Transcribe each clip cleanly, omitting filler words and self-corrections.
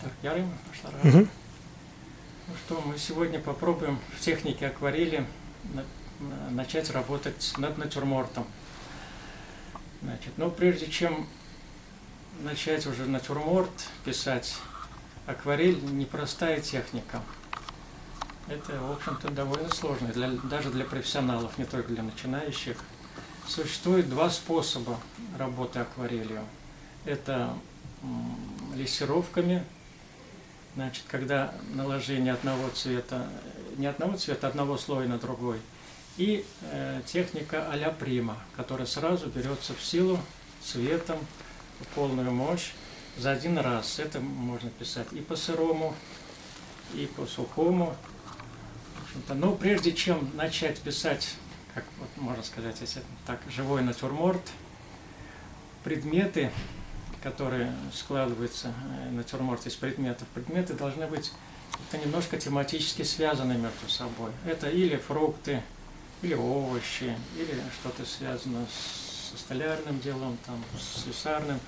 Ну что, мы сегодня попробуем в технике акварели начать работать над натюрмортом. Значит, но прежде чем начать уже натюрморт писать, акварель непростая техника. Это, в общем-то, довольно сложно, даже для профессионалов, не только для начинающих. Существует два способа работы акварелью. Это лессировками, значит, когда наложение одного цвета, не одного цвета, одного слоя на другой. И техника а-ля прима, которая сразу берется в силу цветом, в полную мощь за один раз. Это можно писать и по сырому, и по сухому. Но прежде чем начать писать, как вот можно сказать, если так, живой натюрморт, предметы, которые складываются, натюрморт из предметов, предметы должны быть немножко тематически связаны между собой. Это или фрукты, или овощи, или что-то связано со столярным делом, там, с слесарным.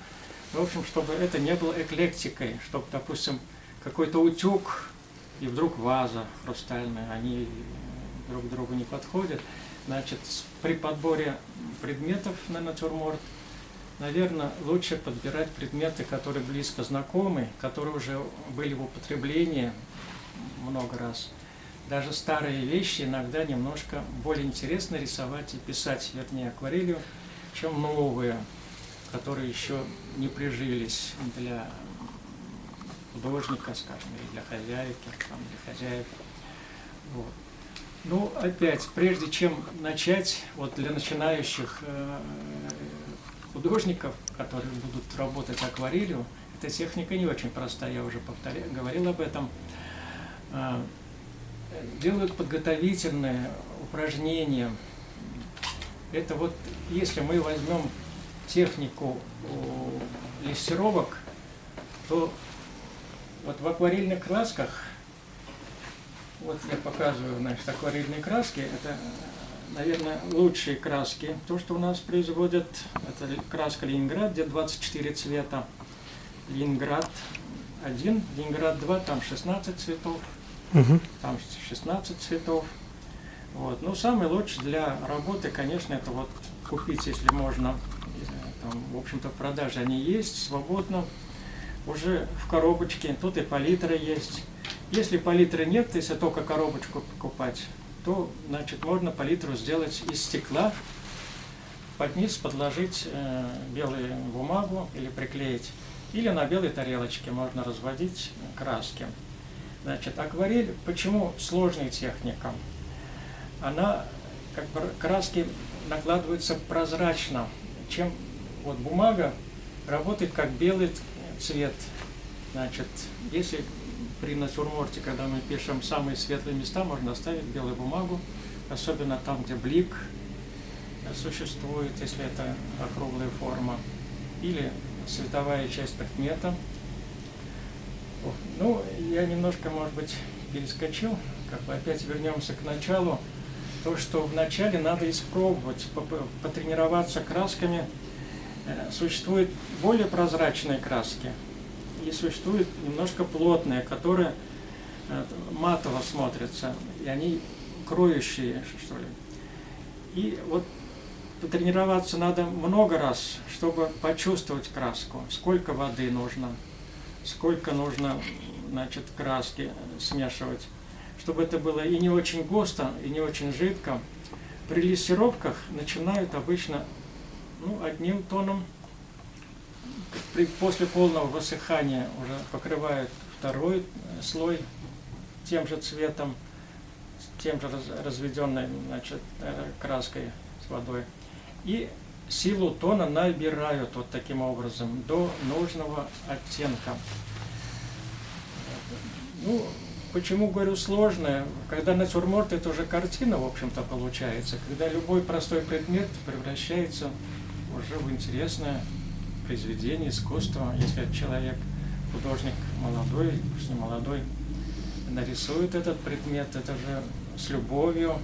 В общем, чтобы это не было эклектикой, чтобы, допустим, какой-то утюг и вдруг ваза хрустальная, они друг к другу не подходят. Значит, при подборе предметов на натюрморт, наверное, лучше подбирать предметы, которые близко знакомы, которые уже были в употреблении много раз. Даже старые вещи иногда немножко более интересно рисовать и писать, вернее, акварелью, чем новые, которые еще не прижились для художника, скажем, или для хозяйки, там, для хозяев. Вот. Ну, опять, прежде чем начать, вот для начинающих художников, которые будут работать акварелью, эта техника не очень простая, я уже говорил об этом. Делают подготовительные упражнения. Это вот, если мы возьмем технику лессировок, то вот в акварельных красках, вот я показываю, значит, акварельные краски, это, наверное, лучшие краски. То, что у нас производят, это краска Ленинград, где 24 цвета. Ленинград 1, Ленинград 2, там 16 цветов, там 16 цветов. Вот. Но самый лучший для работы, конечно, это вот купить, если можно. Там, в общем-то, в продаже они есть, свободно, уже в коробочке. Тут и палитра есть. Если палитры нет, если только коробочку покупать, то, значит, можно палитру сделать из стекла, под низ подложить белую бумагу или приклеить, или на белой тарелочке можно разводить краски. Значит, акварель, почему сложная техника? Она, как бы, краски накладываются прозрачно, чем вот бумага работает как белый цвет. Значит, если при натюрморте, когда мы пишем самые светлые места, можно оставить белую бумагу, особенно там, где блик существует, если это округлая форма, или световая часть предмета. Ну, я немножко, может быть, перескочил, как бы опять вернемся к началу. То, что вначале надо испробовать, потренироваться красками. Существуют более прозрачные краски, и существуют немножко плотные, которые матово смотрятся, и они кроющие, что ли. И вот потренироваться надо много раз, чтобы почувствовать краску, сколько воды нужно, сколько нужно, значит, краски смешивать, чтобы это было и не очень густо, и не очень жидко. При лессировках начинают обычно, ну, одним тоном, после полного высыхания уже покрывают второй слой тем же цветом, тем же разведенной, значит, краской с водой. И силу тона набирают вот таким образом до нужного оттенка. Ну, почему говорю сложное? Когда натюрморт — это уже картина, в общем-то, получается, когда любой простой предмет превращается уже в интересное произведение искусства. Если человек, художник молодой, пусть не молодой, нарисует этот предмет, это же с любовью,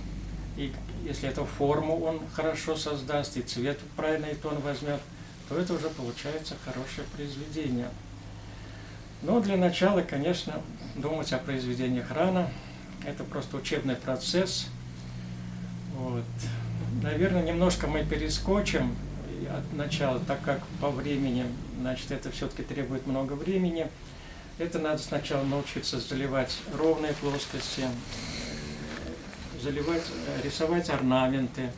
и если эту форму он хорошо создаст, и цвет правильный тон возьмет, то это уже получается хорошее произведение. Но для начала, конечно, думать о произведениях рано. Это просто учебный процесс. Вот. Наверное, немножко мы перескочим от начала, так как по времени, значит, это все-таки требует много времени. Это надо сначала научиться заливать ровные плоскости, рисовать орнаменты,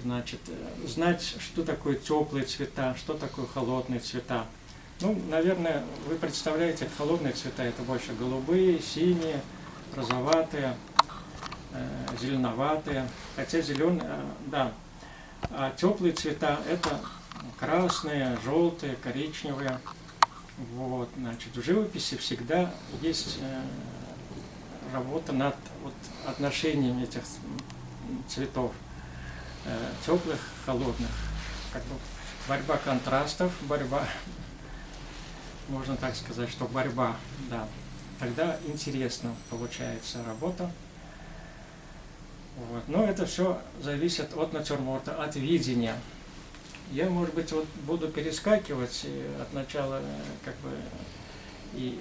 значит, знать, что такое теплые цвета, что такое холодные цвета. Ну, наверное, вы представляете, холодные цвета это больше голубые, синие, розоватые, зеленоватые, хотя зеленые, да. А теплые цвета это красные, желтые, коричневые. Вот, значит, в живописи всегда есть работа над отношением этих цветов, теплых, холодных, как бы борьба контрастов, можно так сказать, что борьба, да, тогда интересно получается работа. Вот. Но это все зависит от натюрморта, от видения. Я, может быть, буду перескакивать от начала как бы и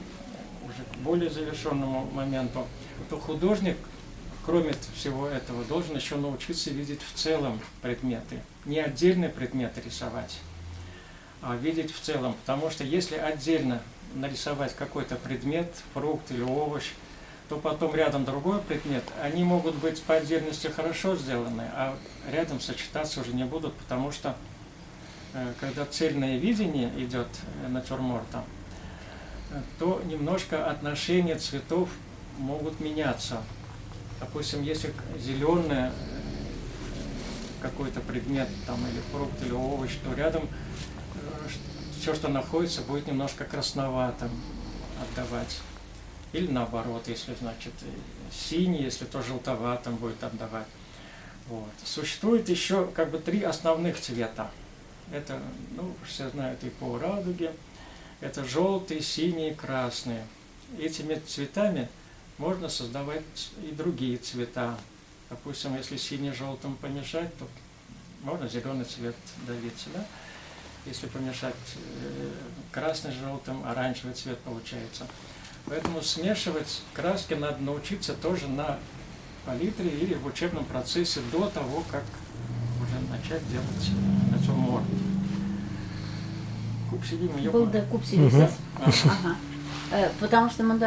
уже к более завершенному моменту. То художник, кроме всего этого, должен еще научиться видеть в целом предметы. Не отдельные предметы рисовать, а видеть в целом. Потому что если отдельно нарисовать какой-то предмет, фрукт или овощ, то потом рядом другой предмет, они могут быть по отдельности хорошо сделаны, а рядом сочетаться уже не будут, потому что когда цельное видение идет натюрморта, то немножко отношения цветов могут меняться. Допустим, если зеленый какой-то предмет, там, или фрукт, или овощ, то рядом все, что находится, будет немножко красноватым отдавать. Или наоборот, если, значит, синий, если то желтоватым будет отдавать. Вот. Существует еще как бы 3 основных цвета. Это, ну, все знают и по радуге. Это желтый, синий, красный. Этими цветами можно создавать и другие цвета. Допустим, если синий с желтым помешать, то можно зеленый цвет добиться, да? Если помешать красный с желтым, оранжевый цвет получается. Поэтому смешивать краски надо научиться тоже на палитре или в учебном процессе до того, как уже начать делать натюрморт. Был да купсились. Потому что мы